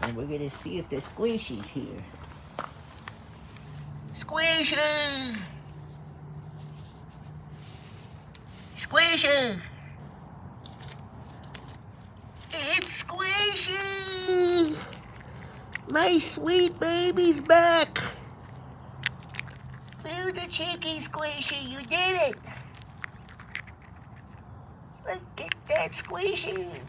and we're gonna see if the Squishy's here. Squishy! Squishy! It's Squishy! My sweet baby's back! Feel the cheeky Squishy, you did it! Look at that Squishy!